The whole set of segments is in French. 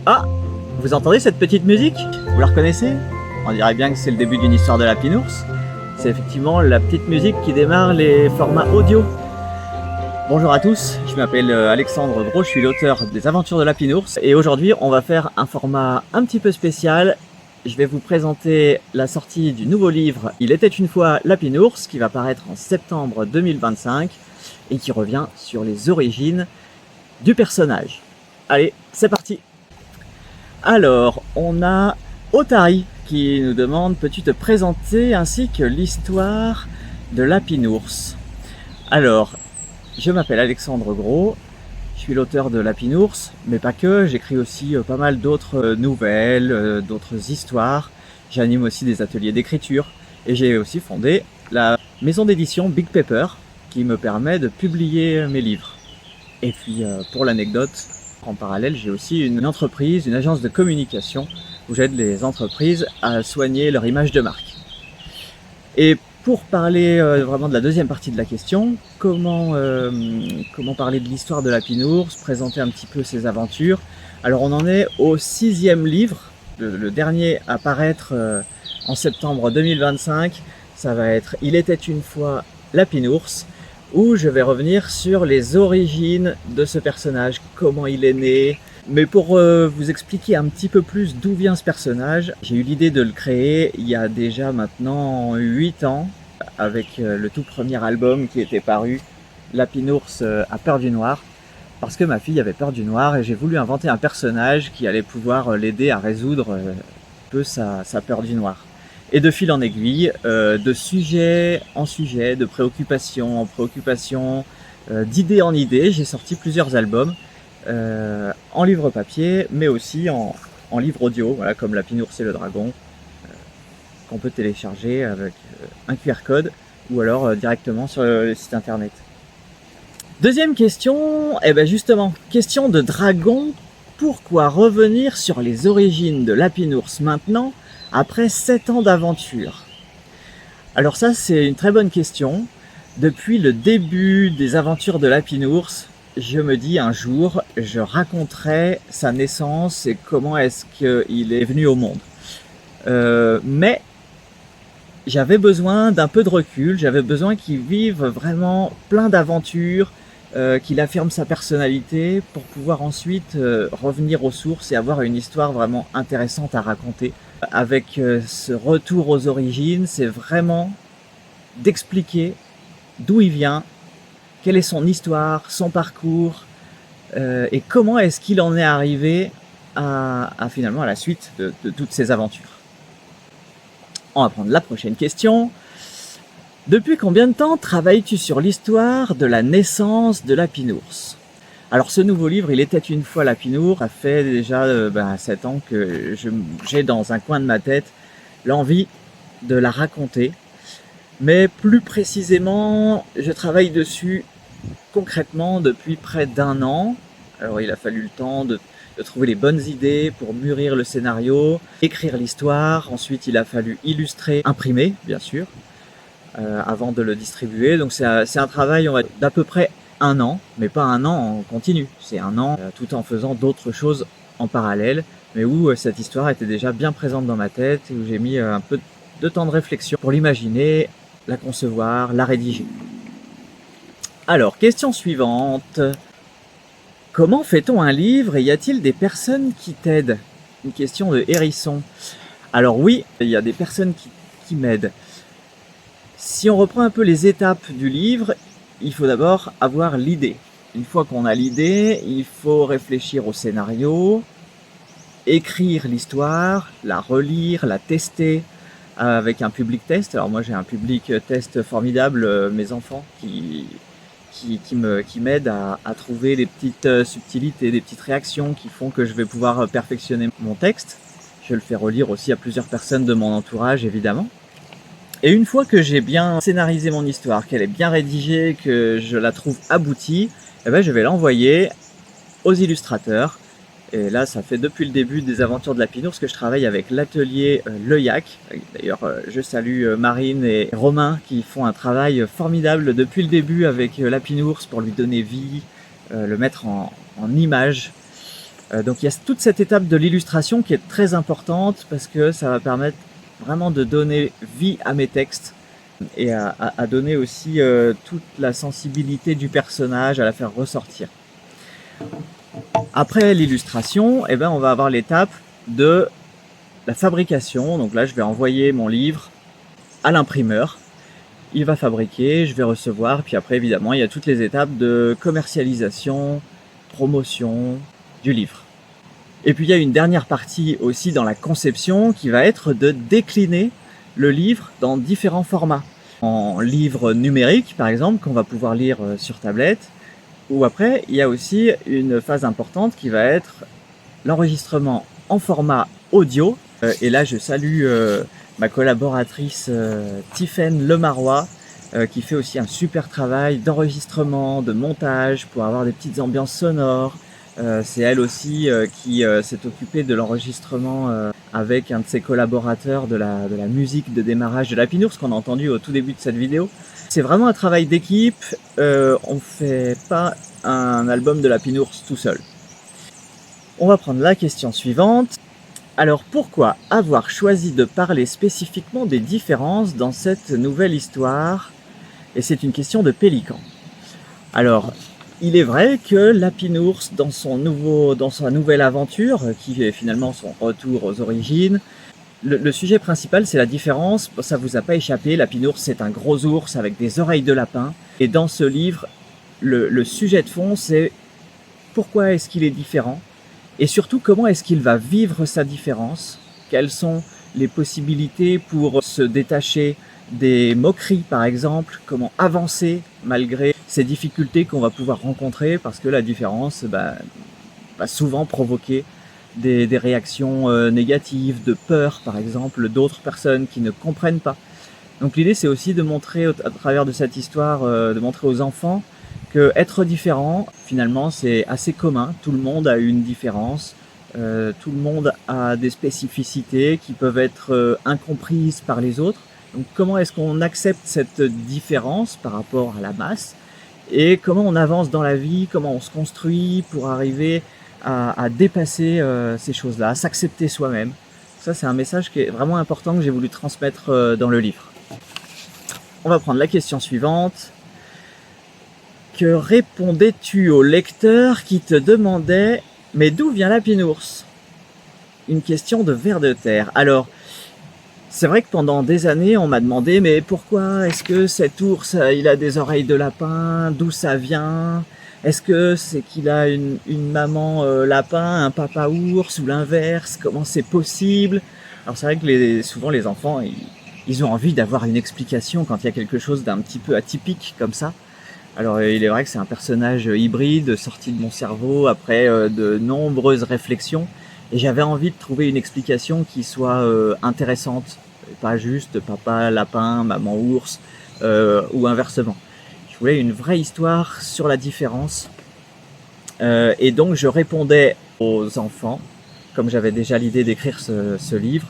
Ah! Vous entendez cette petite musique? Vous la reconnaissez? On dirait bien que c'est le début d'une histoire de Lapinours. C'est effectivement la petite musique qui démarre les formats audio. Bonjour à tous, je m'appelle Alexandre Gros, je suis l'auteur des Aventures de Lapinours et aujourd'hui on va faire un format un petit peu spécial. Je vais vous présenter la sortie du nouveau livre Il était une fois Lapinours qui va paraître en septembre 2025 et qui revient sur les origines du personnage. Allez, c'est parti! Alors, on a Otari qui nous demande « Peux-tu te présenter ainsi que l'histoire de Lapinours ?» Alors, je m'appelle Alexandre Gros, je suis l'auteur de Lapinours, mais pas que, j'écris aussi pas mal d'autres nouvelles, d'autres histoires. J'anime aussi des ateliers d'écriture et j'ai aussi fondé la maison d'édition Big Pepper qui me permet de publier mes livres. Et puis, pour l'anecdote, en parallèle, j'ai aussi une entreprise, une agence de communication où j'aide les entreprises à soigner leur image de marque. Et pour parler vraiment de la deuxième partie de la question, comment parler de l'histoire de Lapinours, présenter un petit peu ses aventures. Alors on en est au 6e livre, le dernier à paraître en septembre 2025. Ça va être Il était une fois Lapinours, où je vais revenir sur les origines de ce personnage, comment il est né. Mais pour vous expliquer un petit peu plus d'où vient ce personnage, j'ai eu l'idée de le créer il y a déjà maintenant 8 ans, avec le tout premier album qui était paru, Lapinours a peur du noir, parce que ma fille avait peur du noir et j'ai voulu inventer un personnage qui allait pouvoir l'aider à résoudre un peu sa peur du noir. Et de fil en aiguille, de sujet en sujet, de préoccupation en préoccupation, d'idée en idée, j'ai sorti plusieurs albums en livre papier, mais aussi en livre audio, voilà, comme Lapinours et le dragon, qu'on peut télécharger avec un QR code ou alors directement sur le site internet. Deuxième question, et bien justement, question de dragon, pourquoi revenir sur les origines de Lapinours maintenant, après 7 ans d'aventure? Alors ça, c'est une très bonne question. Depuis le début des aventures de Lapinours, je me dis un jour, je raconterai sa naissance et comment est-ce qu'il est venu au monde. Mais j'avais besoin d'un peu de recul, j'avais besoin qu'il vive vraiment plein d'aventures, qu'il affirme sa personnalité pour pouvoir ensuite revenir aux sources et avoir une histoire vraiment intéressante à raconter. Avec ce retour aux origines, c'est vraiment d'expliquer d'où il vient, quelle est son histoire, son parcours, et comment est-ce qu'il en est arrivé à finalement à la suite de toutes ces aventures. On va prendre la prochaine question. Depuis combien de temps travailles-tu sur l'histoire de la naissance de Lapinours? Alors ce nouveau livre, Il était une fois Lapinours, ça fait déjà 7 ans que j'ai dans un coin de ma tête l'envie de la raconter. Mais plus précisément, je travaille dessus concrètement depuis près d'1 an. Alors il a fallu le temps de trouver les bonnes idées pour mûrir le scénario, écrire l'histoire. Ensuite il a fallu illustrer, imprimer bien sûr, avant de le distribuer. Donc c'est un travail d'à peu près 1 an, mais pas 1 an en continu. C'est 1 an tout en faisant d'autres choses en parallèle, mais où cette histoire était déjà bien présente dans ma tête, et où j'ai mis un peu de temps de réflexion pour l'imaginer, la concevoir, la rédiger. Alors, question suivante. Comment fait-on un livre et y a-t-il des personnes qui t'aident? Une question de Hérisson. Alors oui, il y a des personnes qui m'aident. Si on reprend un peu les étapes du livre, il faut d'abord avoir l'idée. Une fois qu'on a l'idée, il faut réfléchir au scénario, écrire l'histoire, la relire, la tester avec un public test. Alors moi j'ai un public test formidable, mes enfants qui m'aident à trouver les petites subtilités, des petites réactions qui font que je vais pouvoir perfectionner mon texte. Je le fais relire aussi à plusieurs personnes de mon entourage évidemment. Et une fois que j'ai bien scénarisé mon histoire, qu'elle est bien rédigée, que je la trouve aboutie, eh ben je vais l'envoyer aux illustrateurs. Et là, ça fait depuis le début des aventures de Lapinours que je travaille avec l'atelier L'Œillac. D'ailleurs, je salue Marine et Romain qui font un travail formidable depuis le début avec Lapinours pour lui donner vie, le mettre en image. Donc il y a toute cette étape de l'illustration qui est très importante parce que ça va permettre vraiment de donner vie à mes textes et à donner aussi toute la sensibilité du personnage, à la faire ressortir. Après l'illustration, eh ben, on va avoir l'étape de la fabrication. Donc là, je vais envoyer mon livre à l'imprimeur. Il va fabriquer, je vais recevoir, puis après, évidemment, il y a toutes les étapes de commercialisation, promotion du livre. Et puis, il y a une dernière partie aussi dans la conception qui va être de décliner le livre dans différents formats. En livre numérique, par exemple, qu'on va pouvoir lire sur tablette. Ou après, il y a aussi une phase importante qui va être l'enregistrement en format audio. Et là, je salue ma collaboratrice Tiffaine Lemarois, qui fait aussi un super travail d'enregistrement, de montage pour avoir des petites ambiances sonores. C'est elle aussi qui s'est occupée de l'enregistrement avec un de ses collaborateurs de la musique de démarrage de Lapinours qu'on a entendu au tout début de cette vidéo. C'est vraiment un travail d'équipe, on fait pas un album de Lapinours tout seul. On va prendre la question suivante. Alors pourquoi avoir choisi de parler spécifiquement des différences dans cette nouvelle histoire? Et c'est une question de Pélican. Alors, il est vrai que Lapinours, dans sa nouvelle aventure, qui est finalement son retour aux origines, le sujet principal, c'est la différence. Ça vous a pas échappé, Lapinours, c'est un gros ours avec des oreilles de lapin. Et dans ce livre, le sujet de fond, c'est pourquoi est-ce qu'il est différent? Et surtout, comment est-ce qu'il va vivre sa différence? Quelles sont les possibilités pour se détacher des moqueries, par exemple? Comment avancer malgré ces difficultés qu'on va pouvoir rencontrer? Parce que la différence va souvent provoquer des réactions négatives, de peur, par exemple, d'autres personnes qui ne comprennent pas. Donc l'idée, c'est aussi de montrer, à travers de cette histoire, de montrer aux enfants que être différent, finalement, c'est assez commun. Tout le monde a une différence. Tout le monde a des spécificités qui peuvent être incomprises par les autres. Donc comment est-ce qu'on accepte cette différence par rapport à la masse et comment on avance dans la vie, comment on se construit pour arriver à dépasser ces choses-là, à s'accepter soi-même. Ça, c'est un message qui est vraiment important que j'ai voulu transmettre dans le livre. On va prendre la question suivante. Que répondais-tu au lecteur qui te demandait « Mais d'où vient Lapinours ?» Une question de ver de terre. Alors, c'est vrai que pendant des années, on m'a demandé « Mais pourquoi est-ce que cet ours, il a des oreilles de lapin? D'où ça vient? Est-ce que c'est qu'il a une maman lapin, un papa ours ou l'inverse? Comment c'est possible ?» Alors c'est vrai que souvent les enfants, ils ont envie d'avoir une explication quand il y a quelque chose d'un petit peu atypique comme ça. Alors il est vrai que c'est un personnage hybride sorti de mon cerveau après de nombreuses réflexions et j'avais envie de trouver une explication qui soit intéressante, pas juste papa lapin, maman ours ou inversement. Je voulais une vraie histoire sur la différence et donc je répondais aux enfants, comme j'avais déjà l'idée d'écrire ce livre,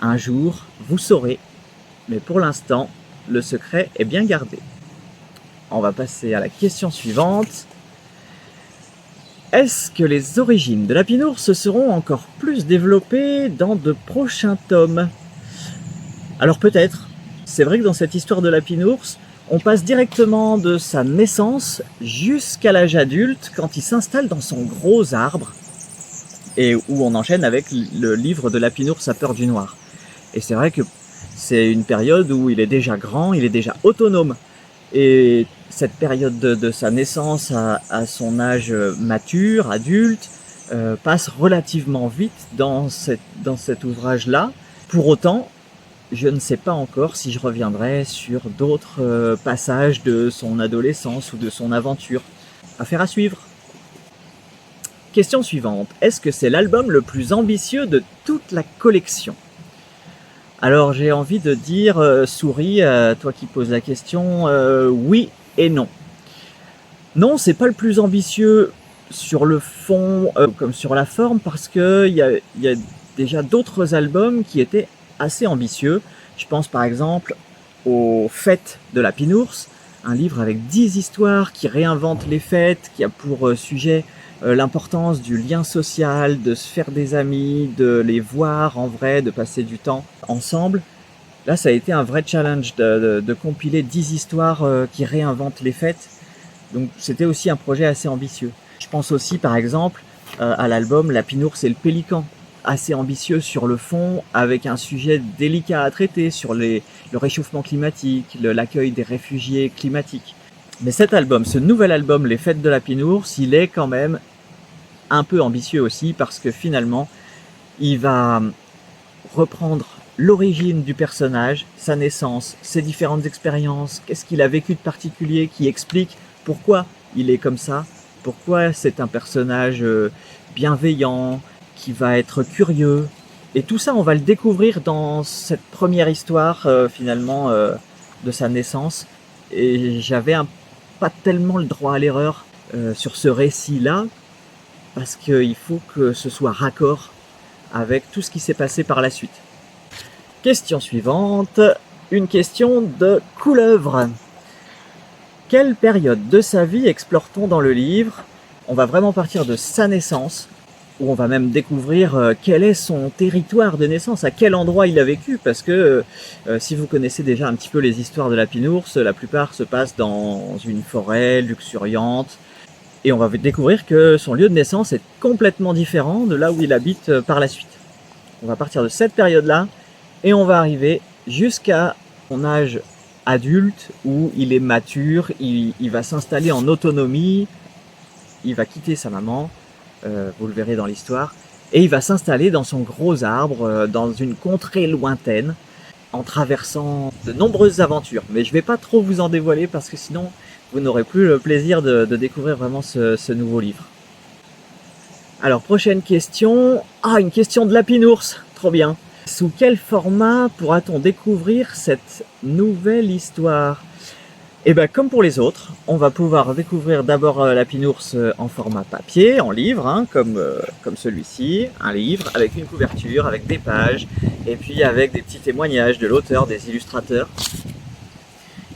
un jour vous saurez, mais pour l'instant le secret est bien gardé. On va passer à la question suivante. Est-ce que les origines de Lapinours seront encore plus développées dans de prochains tomes? Alors peut-être. C'est vrai que dans cette histoire de Lapinours, on passe directement de sa naissance jusqu'à l'âge adulte quand il s'installe dans son gros arbre et où on enchaîne avec le livre de Lapinours à peur du noir. Et c'est vrai que c'est une période où il est déjà grand, il est déjà autonome. Et cette période de sa naissance à son âge mature, adulte, passe relativement vite dans cet ouvrage-là. Pour autant, je ne sais pas encore si je reviendrai sur d'autres passages de son adolescence ou de son aventure. Affaire à suivre. Question suivante. Est-ce que c'est l'album le plus ambitieux de toute la collection? Alors j'ai envie de dire, Souris, toi qui poses la question, oui et non. Non, c'est pas le plus ambitieux sur le fond comme sur la forme parce que il y a déjà d'autres albums qui étaient assez ambitieux. Je pense par exemple aux Fêtes de Lapinours, un livre avec 10 histoires qui réinventent les fêtes, qui a pour sujet l'importance du lien social, de se faire des amis, de les voir en vrai, de passer du temps ensemble. Là, ça a été un vrai challenge de compiler 10 histoires qui réinventent les fêtes. Donc c'était aussi un projet assez ambitieux. Je pense aussi par exemple à l'album La Pinours et le Pélican, assez ambitieux sur le fond, avec un sujet délicat à traiter sur le réchauffement climatique, l'accueil des réfugiés climatiques. Mais cet album, ce nouvel album Les Fêtes de la Pinours, il est quand même un peu ambitieux aussi parce que finalement, il va reprendre l'origine du personnage, sa naissance, ses différentes expériences, qu'est-ce qu'il a vécu de particulier, qui explique pourquoi il est comme ça, pourquoi c'est un personnage bienveillant, qui va être curieux. Et tout ça, on va le découvrir dans cette première histoire finalement de sa naissance. Et j'avais pas tellement le droit à l'erreur sur ce récit-là, parce qu'il faut que ce soit raccord avec tout ce qui s'est passé par la suite. Question suivante, une question de Couleuvre. Quelle période de sa vie explore-t-on dans le livre? On va vraiment partir de sa naissance, où on va même découvrir quel est son territoire de naissance, à quel endroit il a vécu, parce que si vous connaissez déjà un petit peu les histoires de la Pinours, la plupart se passent dans une forêt luxuriante, et on va découvrir que son lieu de naissance est complètement différent de là où il habite par la suite. On va partir de cette période-là, et on va arriver jusqu'à son âge adulte, où il est mature, il va s'installer en autonomie, il va quitter sa maman, vous le verrez dans l'histoire, et il va s'installer dans son gros arbre, dans une contrée lointaine, en traversant de nombreuses aventures. Mais je ne vais pas trop vous en dévoiler parce que sinon vous n'aurez plus le plaisir de découvrir vraiment ce nouveau livre. Alors prochaine question, une question de la Pinours, trop bien. Sous quel format pourra-t-on découvrir cette nouvelle histoire? Et bien comme pour les autres, on va pouvoir découvrir d'abord la Pinours en format papier, en livre, comme celui-ci, un livre avec une couverture, avec des pages, et puis avec des petits témoignages de l'auteur, des illustrateurs.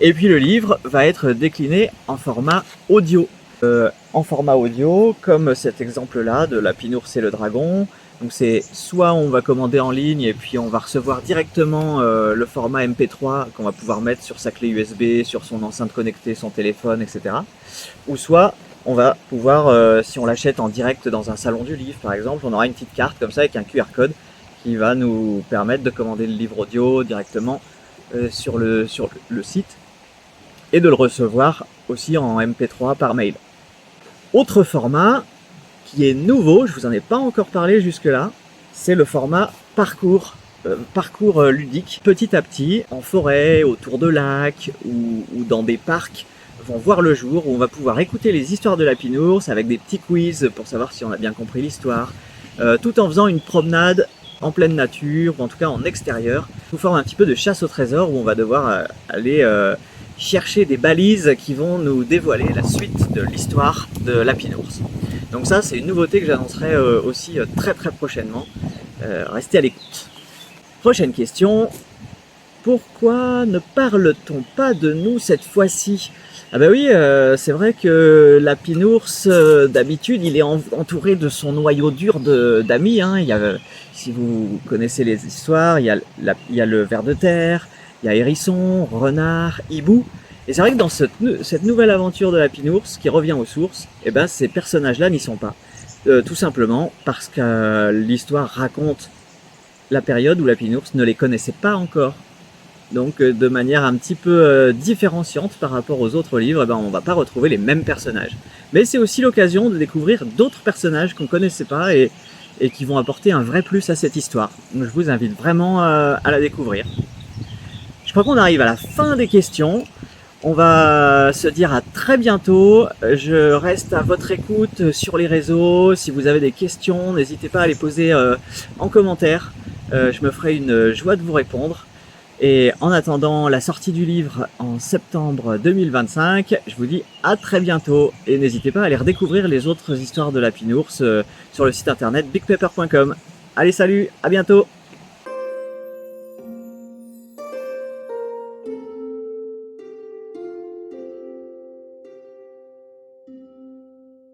Et puis le livre va être décliné en format audio. Comme cet exemple-là de la Pinours et le dragon. Donc c'est soit on va commander en ligne et puis on va recevoir directement le format MP3 qu'on va pouvoir mettre sur sa clé USB, sur son enceinte connectée, son téléphone, etc. Ou soit on va pouvoir, si on l'achète en direct dans un salon du livre par exemple, on aura une petite carte comme ça avec un QR code qui va nous permettre de commander le livre audio directement sur le site et de le recevoir aussi en MP3 par mail. Autre format qui est nouveau, je vous en ai pas encore parlé jusque-là, c'est le format parcours ludique. Petit à petit, en forêt, autour de lacs ou dans des parcs, vont voir le jour où on va pouvoir écouter les histoires de la Pinours avec des petits quiz pour savoir si on a bien compris l'histoire, tout en faisant une promenade en pleine nature, ou en tout cas en extérieur, sous forme un petit peu de chasse au trésor où on va devoir aller chercher des balises qui vont nous dévoiler la suite de l'histoire de la Pinours. Donc ça, c'est une nouveauté que j'annoncerai aussi très très prochainement. Restez à l'écoute. Prochaine question. Pourquoi ne parle-t-on pas de nous cette fois-ci? Ah bah oui, c'est vrai que la Pinours, d'habitude, il est entouré de son noyau dur d'amis. Si vous connaissez les histoires, il y a le ver de terre, il y a hérisson, renard, hibou. Et c'est vrai que dans cette nouvelle aventure de la Pinours, qui revient aux sources, ces personnages-là n'y sont pas. Tout simplement parce que l'histoire raconte la période où la Pinours ne les connaissait pas encore. Donc de manière un petit peu différenciante par rapport aux autres livres, on ne va pas retrouver les mêmes personnages. Mais c'est aussi l'occasion de découvrir d'autres personnages qu'on ne connaissait pas et qui vont apporter un vrai plus à cette histoire. Donc je vous invite vraiment à la découvrir. Je crois qu'on arrive à la fin des questions. On va se dire à très bientôt. Je reste à votre écoute sur les réseaux. Si vous avez des questions, n'hésitez pas à les poser en commentaire. Je me ferai une joie de vous répondre. Et en attendant la sortie du livre en septembre 2025, je vous dis à très bientôt. Et n'hésitez pas à aller redécouvrir les autres histoires de la Pinours sur le site internet bigpepper.com. Allez, salut, à bientôt!